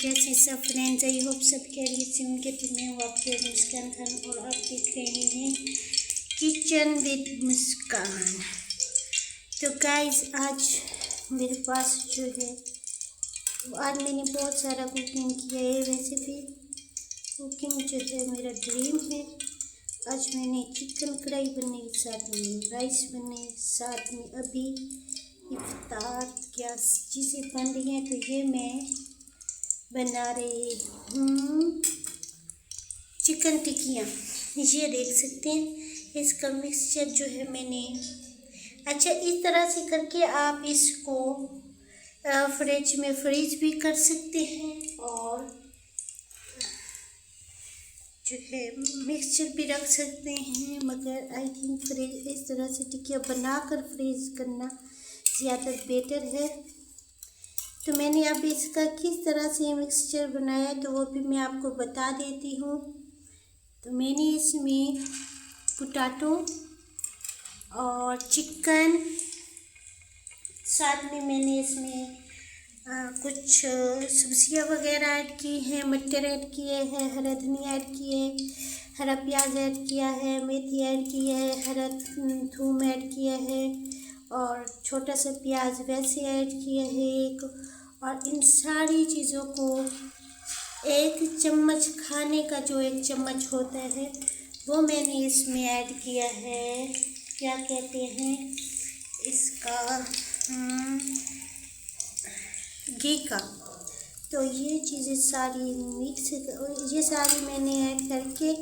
कैसे सब friends, I hope सब खैरियत से होंगे। तो मैं हूँ आपकी मुस्कान खान और आप देख रहे हैं किचन विद मुस्कान। तो गाइस, आज मेरे पास जो है आज मैंने बहुत सारा कुकिंग किया है। वैसे भी कुकिंग जो है मेरा ड्रीम है। आज मैंने चिकन कढ़ाई बनाई, साथ में राइस बने, साथ में अभी इफ्तार क्या चीज़ें बन रही हैं। तो ये मैं बना रही हूँ चिकन टिक्कियाँ। ये देख सकते हैं, इसका मिक्सचर जो है मैंने इस तरह से करके आप इसको फ्रिज में फ्रीज भी कर सकते हैं और जो है मिक्सचर भी रख सकते हैं। मगर आई थिंक फ्रिज इस तरह से टिक्कियाँ बनाकर फ्रीज करना ज़्यादा बेटर है। तो मैंने अब इसका किस तरह से मिक्सचर बनाया तो वो भी मैं आपको बता देती हूँ। तो मैंने इसमें पोटैटो और चिकन, साथ में मैंने इसमें कुछ सब्जियां वगैरह ऐड की हैं, मटर ऐड किए हैं, हरा धनिया ऐड किए, हरा प्याज ऐड किया है, मेथी ऐड की है, हरा थूम ऐड किया है और छोटा सा प्याज वैसे ऐड किया है एक। और इन सारी चीज़ों को एक चम्मच, खाने का जो एक चम्मच होता है वो मैंने इसमें ऐड किया है। क्या कहते हैं इसका, घी का। तो ये चीज़ें सारी मिक्स, ये सारी मैंने ऐड करके,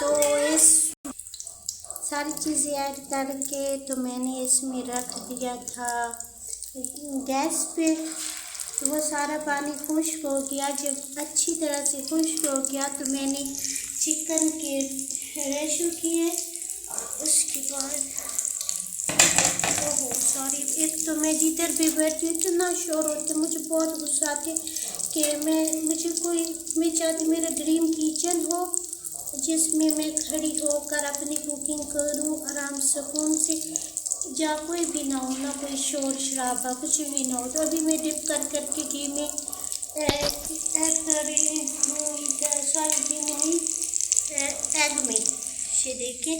तो इस सारी चीज़ें ऐड करके तो मैंने इसमें रख दिया था गैस पे। तो वो सारा पानी खुश्क हो गया। जब अच्छी तरह से खुश्क हो गया तो मैंने चिकन के रेशो किए और उसके बाद सॉरी, एक तो मैं जिधर भी बैठती हूँ इतना शोर होता है, मुझे बहुत गुस्सा आते कि मैं चाहती मेरा ड्रीम किचन हो जिसमें मैं खड़ी होकर अपनी कुकिंग करूँ आराम सुकून से, जहाँ कोई भी ना हो, ना कोई शोर शराबा, कुछ भी ना हो। तो अभी मैं डिप करके घी में ऐड कर रही हूँ, सॉरी घी में नहीं, एग में। ये देखिए,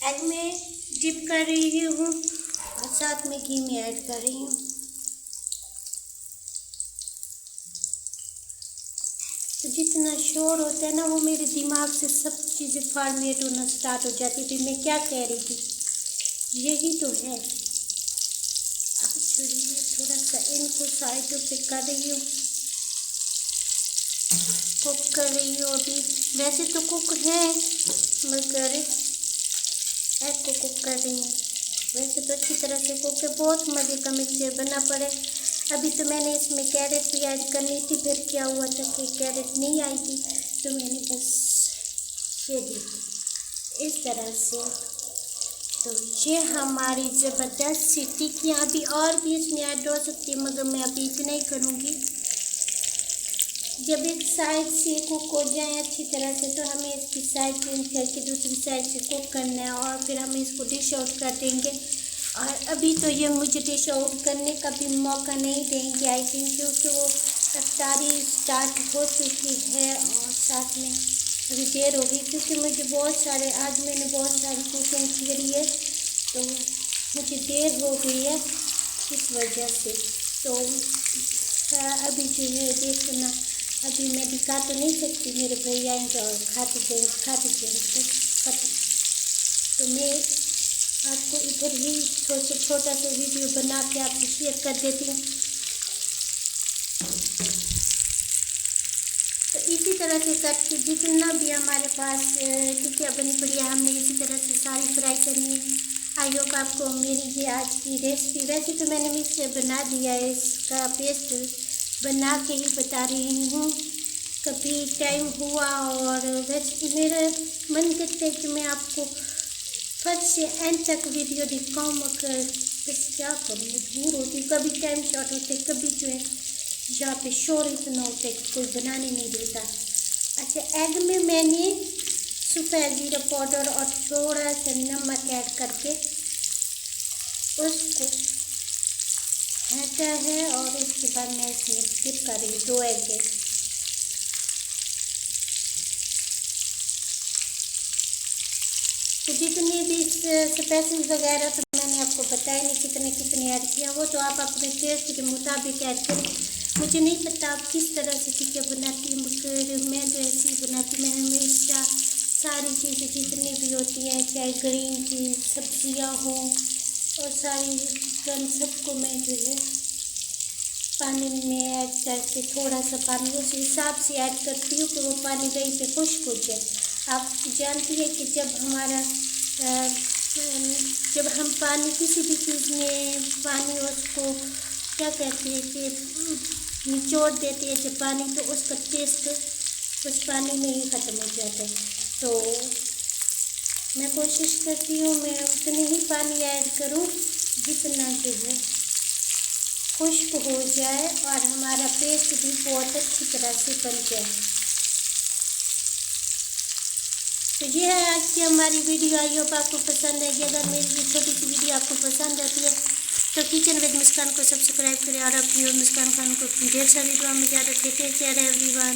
एग में डिप कर रही हूँ और साथ में घी में ऐड कर रही हूँ। तो जितना शोर होता है ना, वो मेरे दिमाग से सब चीज़ें फॉर्मेट होना स्टार्ट हो जाती थी। मैं क्या कह रही थी, यही तो है। अब मैं थोड़ा सा इनको साइडों पे कर रही हूँ, कुक कर रही हूँ। अभी वैसे तो कुक है मगर एग को कुक कर रही हूँ। वैसे तो अच्छी तरह से कुक है, बहुत मज़े का मिक्सचर बना पड़े। अभी तो मैंने इसमें कैरेट भी ऐड करनी थी, फिर क्या हुआ था कि कैरेट नहीं आई थी, तो मैंने बस ये दी इस तरह से। तो ये हमारी ज़बरदस्त सी टिक्कियाँ, अभी और भी इसमें ऐड हो सकती है मगर मैं अभी इतना ही करूँगी। जब एक साइड से कुक हो जाए अच्छी तरह से तो हमें इसकी साइड चेंज करके दूसरी साइड से कुक करना है और फिर हम इसको डिश आउट कर देंगे। और अभी तो ये मुझे डिश आउट करने का भी मौका नहीं देंगे आई थिंक, क्योंकि वो इफ्तारी स्टार्ट हो चुकी है और साथ में अभी देर हो गई, क्योंकि मुझे आज मैंने बहुत सारी कुकिंग करी है तो मुझे देर हो गई है इस वजह से। तो अभी जो है देखना, अभी मैं दिखा तो नहीं सकती, मेरे भैया आएंगे और खाते जाएंगे तो मैं आपको इधर ही छोटा सा वीडियो बना के आपको शेयर कर देती हूँ। तो इसी तरह से करके जितना भी हमारे पास टिक्कियाँ बनी पड़ी है, हमने इसी तरह से सारी फ्राई करनी है। आई होप आपको मेरी ये आज की रेसिपी, वैसे तो मैंने मिक्सचर बना दिया है, इसका पेस्ट बना के ही बता रही हूँ। कभी टाइम हुआ और वैसे मेरा मन करता है कि मैं आपको फर्स्ट से एंड तक वीडियो दिखाऊँ, मगर बस क्या करूँ, मजबूर होती हूँ। कभी टाइम शॉर्ट होते, कभी जो है यहाँ पे शोर इतना होता है कि कोई बनाने नहीं देता। एग में मैंने सफ़ेद जीरा पाउडर और थोड़ा सा नमक ऐड करके उसको फेंटा है और उसके बाद मैं इसमें डिप कर रही हूँ 2 एग। तो जितनी भी स्पाइसेस वगैरह तो मैंने आपको बताया नहीं कितने कितने ऐड किया, वो तो आप अपने टेस्ट के मुताबिक ऐड करें। मुझे नहीं पता आप किस तरह से टिक्कियाँ बनाती हैं, मगर मैं तो ऐसे ही बनाती। मैं हमेशा सारी चीज़ें जितनी भी होती हैं, चाहे ग्रीन चीज़ सब्जियाँ हों और सारी सबको मैं जो है पानी में ऐड करके थोड़ा सा पानी उस हिसाब से ऐड करती हूँ कि वो पानी दही पे खुश्क हो जाए। आप जानती हैं कि जब हम पानी किसी भी चीज़ में पानी उसको क्या कहते हैं कि निचोड़ देते हैं जब पानी, तो उसका टेस्ट उस पानी में ही ख़त्म हो जाता है। तो मैं कोशिश करती हूँ मैं उतने ही पानी ऐड करूँ जितना जो है खुश्क हो जाए और हमारा पेस्ट भी बहुत अच्छी तरह से बन जाए। तो ये है आज की हमारी वीडियो। आई होप आपको पसंद आएगी। अगर मेरी ये छोटी सी वीडियो आपको पसंद आती है तो किचन विद मुस्कान को सब्सक्राइब करें और अपनी और मुस्कान खान को ढेर सारी दुआ में याद रखें। Take care everyone.